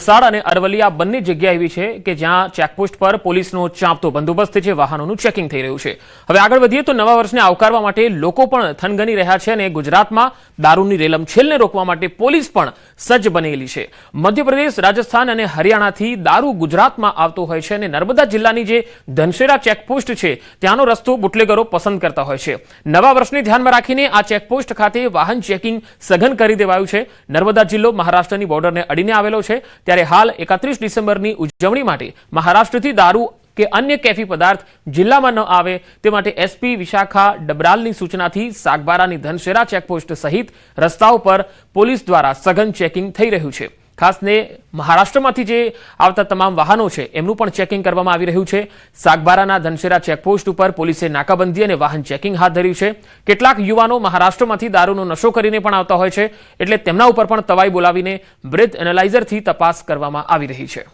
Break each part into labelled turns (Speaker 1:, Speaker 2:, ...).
Speaker 1: વલસાડ અને અરવલ્લી આ બંને જગ્યા એવી છે કે જ્યાં ચેકપોસ્ટ પર પોલીસનો ચાંપતો બંદોબસ્ત છે, વાહનોનું ચેકિંગ થઈ રહ્યું છે। હવે આગળ વધીએ તો નવા વર્ષને આવકારવા માટે લોકો પણ થનગની રહ્યા છે અને ગુજરાતમાં દારૂની રેલમછેલને રોકવા માટે પોલીસ પણ સજ્જ બનેલી છે। મધ્યપ્રદેશ, રાજસ્થાન અને હરિયાણાથી દારૂ ગુજરાતમાં આવતો હોય છે અને નર્મદા જિલ્લાની જે ધનસેરા ચેકપોસ્ટ છે ત્યાંનો રસ્તો બુટલેગરો પસંદ કરતા હોય છે। નવા વર્ષને ધ્યાનમાં રાખીને આ ચેકપોસ્ટ ખાતે વાહન ચેકિંગ સઘન કરી દેવાયું છે। નર્મદા જિલ્લો મહારાષ્ટ્રની બોર્ડરને અડીને આવેલો છે, ત્યારે હાલ 31 ડિસેમ્બરની ઉજવણી માટે મહારાષ્ટ્રથી દારૂ કે અન્ય કેફી પદાર્થ જિલ્લામાં ન આવે તે માટે એસપી વિશાખા ડબરાલની સૂચનાથી સાગબારાની ધનસેરા ચેકપોસ્ટ સહિત રસ્તાઓ પર પોલીસ દ્વારા સઘન ચેકિંગ થઈ રહ્યું છે। ખાસને મહારાષ્ટ્રમાંથી જે આવતા તમામ વાહનો છે એમનું પણ ચેકિંગ કરવામાં આવી રહ્યું છે। સાગબારાના ધનસેરા ચેકપોસ્ટ ઉપર પોલીસે નાકાબંધી અને વાહન ચેકિંગ હાથ ધર્યું છે। કેટલાક યુવાનો મહારાષ્ટ્રમાંથી દારૂનો નશો કરીને પણ આવતા હોય છે, એટલે તેમના ઉપર પણ તવાઈ બોલાવીને બ્રેથ એનાલાઇઝરથી તપાસ કરવામાં આવી રહી છે।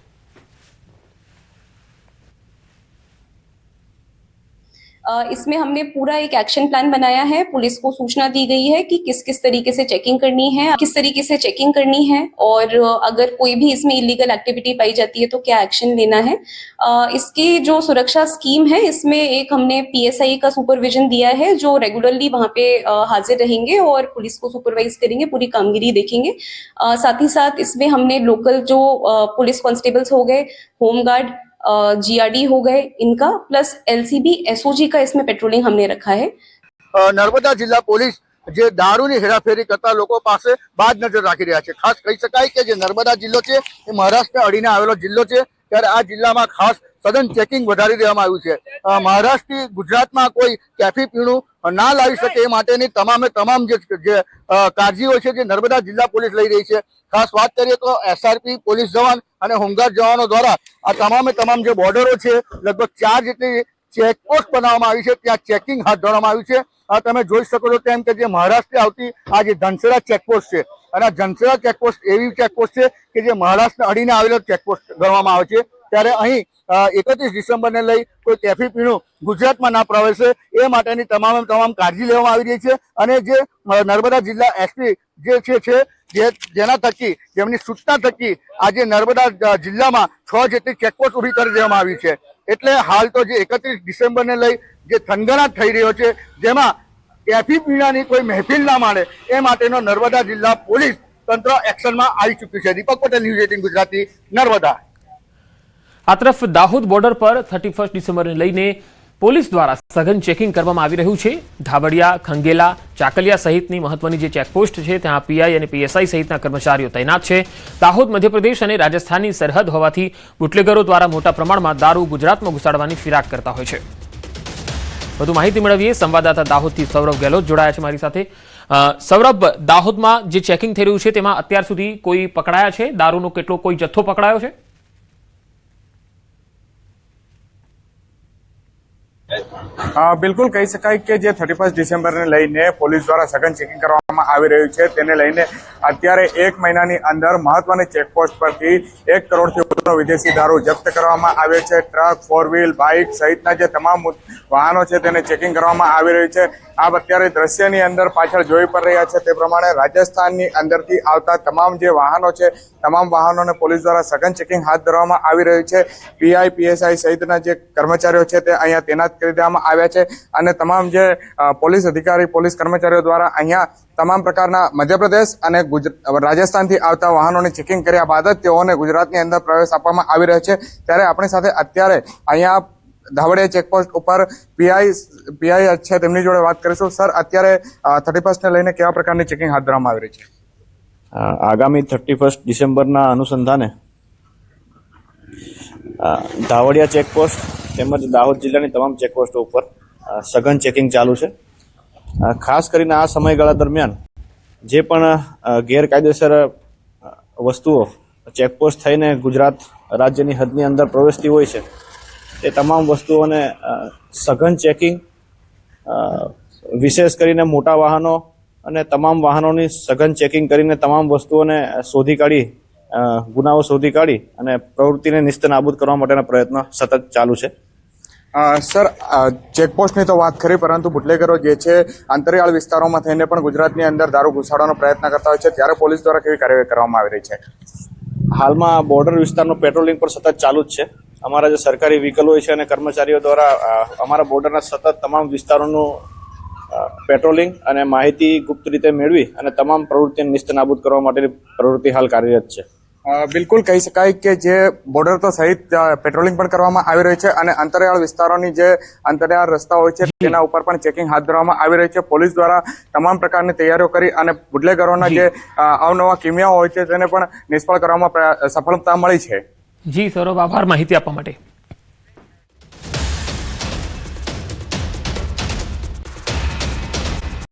Speaker 2: इसमें हमने पूरा एक एक्शन प्लान बनाया है। पुलिस को सूचना दी गई है कि किस किस तरीके से चेकिंग करनी है, किस तरीके से चेकिंग करनी है और अगर कोई भी इसमें इलीगल एक्टिविटी पाई जाती है तो क्या एक्शन लेना है। इसकी जो सुरक्षा स्कीम है इसमें एक हमने पीएसआई का सुपरविजन दिया है जो रेगुलरली वहां पे हाजिर रहेंगे और पुलिस को सुपरवाइज करेंगे, पूरी कामगिरी देखेंगे। साथ ही साथ इसमें हमने लोकल जो पुलिस कांस्टेबल्स हो गए, होमगार्ड, जीआरडी हो गए, इनका प्लस एलसीबी एसओजी का इसमें पेट्रोलिंग हमने रखा है।
Speaker 3: नर्मदा जिला पुलिस જે દારૂની હેરાફેરી કરતા લોકો પાસે બાદ નજર રાખી રહ્યા છે। ખાસ કહી શકાય કે જે નર્મદા જિલ્લો છે એ મહારાષ્ટ્રને અડીને આવેલો જિલ્લો છે, ત્યારે આ જિલ્લામાં ખાસ સઘન ચેકિંગ વધારી દેવામાં આવ્યું છે। મહારાષ્ટ્રથી ગુજરાતમાં કોઈ કેફી પીણું ના લાવી શકે એ માટેની તમામ જે કાળજીઓ છે જે નર્મદા જિલ્લા પોલીસ લઈ રહી છે। ખાસ વાત કરીએ તો એસઆરપી પોલીસ જવાન અને હોમગાર્ડ જવાનો દ્વારા આ તમામ જે બોર્ડરો છે લગભગ 4 જેટલી ચેકપોસ્ટ બનાવવામાં આવી છે, ત્યાં ચેકિંગ હાથ ધરવામાં આવ્યું છે। આ તમે જોઈ શકો છો તેમ કે જે મહારાષ્ટ્રથી આવતી આ જે ધનસેરા ચેકપોસ્ટ છે અને આ ધનસેરા ચેકપોસ્ટ એવી ચેકપોસ્ટ છે કે જે મહારાષ્ટ્રને અડીને આવેલો ચેકપોસ્ટ ગણવામાં આવે છે। ત્યારે અહીં 31 ડિસેમ્બરને લઈ કોઈ કેફી પીણું ગુજરાતમાં ના પ્રવેશે એ માટેની તમામ કાળજી લેવામાં આવી રહી છે। અને જે નર્મદા જિલ્લા એસપી જે છે જેના થકી જેમની સૂચના થકી આજે નર્મદા જિલ્લામાં 6 જેટલી ચેકપોસ્ટ ઊભી કરી દેવામાં આવી છે। એટલે હાલ તો જે 31 ડિસેમ્બરને લઈ જે થનગનાટ થઈ રહ્યો છે, જેમાં કેફી પીણાની કોઈ મહેફિલ ના માણે એ માટેનો નર્મદા જિલ્લા પોલીસ તંત્ર એક્શનમાં આવી ચૂક્યું છે। દીપક પટેલ, ન્યૂઝ 18 ગુજરાતી, નર્મદા।
Speaker 1: આ તરફ દાહોદ બોર્ડર પર 31 ડિસેમ્બરને લઈને પોલીસ દ્વારા સઘન ચેકિંગ કરવામાં આવી રહ્યું છે। ધાબડિયા, ખંગેલા, ચાકલિયા સહિતની મહત્વની જે ચેકપોસ્ટ છે ત્યાં પીઆઈ અને પીએસઆઈ સહિતના કર્મચારીઓ તૈનાત છે। દાહોદ મધ્યપ્રદેશ અને રાજસ્થાનની સરહદ હોવાથી બુટલેગરો દ્વારા મોટા પ્રમાણમાં દારૂ ગુજરાતમાં ઘુસાડવાની ફિરાક કરતા હોય છે। વધુ માહિતી મેળવીએ સંવાદદાતા દાહોદથી સૌરભ ગેહલોત જોડાયા છે મારી સાથે। સૌરભ, દાહોદમાં જે ચેકિંગ થઈ રહ્યું છે તેમાં અત્યાર સુધી કોઈ પકડાયા છે? દારૂનો કેટલો કોઈ જથ્થો પકડાયો છે?
Speaker 4: બિલકુલ કહી શકાય કે જે 31 ડિસેમ્બરને લઈને પોલીસ દ્વારા સઘન ચેકિંગ કરવામાં આવી રહ્યું છે, તેને લઈને અત્યારે 1 મહિનાની અંદર મહત્વની ચેકપોસ્ટ પરથી 1 કરોડથી વધુનો વિદેશી દારૂ જપ્ત કરવામાં આવ્યો છે। ટ્રક, 4 વ્હીલ, બાઇક સહિતના જે તમામ વાહનો છે તેને ચેકિંગ કરવામાં આવી રહ્યું છે। આપ અત્યારે દ્રશ્યની અંદર પાછળ જોઈ પડી રહ્યા છે તે પ્રમાણે રાજસ્થાનની અંદરથી આવતા તમામ જે વાહનો છે તમામ વાહનોને પોલીસ દ્વારા સઘન ચેકિંગ હાથ ધરવામાં આવી રહ્યું છે। પીઆઈ, પીએસઆઈ સહિતના જે કર્મચારીઓ છે તે અહીંયા તૈનાત કરી દેવામાં આવ્યા છે અને તમામ જે પોલીસ અધિકારી, પોલીસ કર્મચારીઓ દ્વારા અહીંયા તમામ પ્રકારના મધ્યપ્રદેશ અને રાજસ્થાનથી આવતા વાહનોની ચેકિંગ કર્યા બાદ જ તેઓને ગુજરાતની અંદર પ્રવેશ આપવામાં આવી રહ્યો છે। ત્યારે આપણી સાથે અત્યારે અહીંયા ધાવડિયા ચેકપોસ્ટ ઉપર પીઆઈ છે તેમની જોડે વાત કરીશું। સર, અત્યારે 31 ને લઈને કેવા પ્રકારની ચેકિંગ હાથ ધરવામાં આવી રહી છે?
Speaker 5: આગામી 31 ડિસેમ્બરના અનુસંધાને ધાવડિયા ચેકપોસ્ટ તેમજ દાહોદ જિલ્લાની તમામ ચેકપોસ્ટો ઉપર સઘન ચેકિંગ ચાલુ છે। ખાસ કરીને આ સમયગાળા દરમિયાન જે પણ ગેરકાયદેસર વસ્તુઓ ચેકપોસ્ટ થઈને ગુજરાત રાજ્યની હદની અંદર પ્રવેશતી હોય છે તે તમામ વસ્તુઓને સઘન ચેકિંગ, વિશેષ કરીને મોટા વાહનો અને તમામ વાહનોની સઘન ચેકિંગ કરીને તમામ વસ્તુઓને શોધી કાઢી, ગુનાઓ શોધી કાઢી અને પ્રવૃત્તિને નિસ્તનાબૂદ કરવા માટેના પ્રયત્નો સતત ચાલુ છે।
Speaker 4: સર, ચેકપોસ્ટની તો વાત કરી, પરંતુ બુટલેગરો જે છે અંતરિયાળ વિસ્તારોમાં થઈને પણ ગુજરાતની અંદર દારૂ ઘુસાડવાનો પ્રયત્ન કરતા હોય છે, ત્યારે પોલીસ દ્વારા કેવી કાર્યવાહી કરવામાં આવી રહી છે?
Speaker 5: હાલમાં બોર્ડર વિસ્તારનું પેટ્રોલિંગ પણ સતત ચાલુ જ છે. અમારા જે સરકારી વ્હીકલ હોય છે અને કર્મચારીઓ દ્વારા અમારા બોર્ડરના સતત તમામ વિસ્તારોનું પેટ્રોલિંગ અને માહિતી ગુપ્ત રીતે મેળવી અને તમામ પ્રવૃત્તિને નિસ્તનાબૂદ કરવા માટેની પ્રવૃત્તિ હાલ કાર્યરત છે.
Speaker 4: બિલકુલ કહી શકાય કે જે બોર્ડર તો સહિત પેટ્રોલિંગ પણ કરવામાં આવી રહી છે અને અંતરિયાળ વિસ્તારોની જે અંતરિયાળ રસ્તા હોય છે તેના ઉપર પણ ચેકિંગ હાથ ધરવામાં આવી રહી છે. પોલીસ દ્વારા તમામ પ્રકારની તૈયારીઓ કરી અને બુટલેગરોના જે અવનવા કિમિયાઓ હોય છે તેને પણ નિષ્ફળ કરવામાં સફળતા મળી છે.
Speaker 1: જી સૌરભ, આભાર માહિતી આપવા માટે.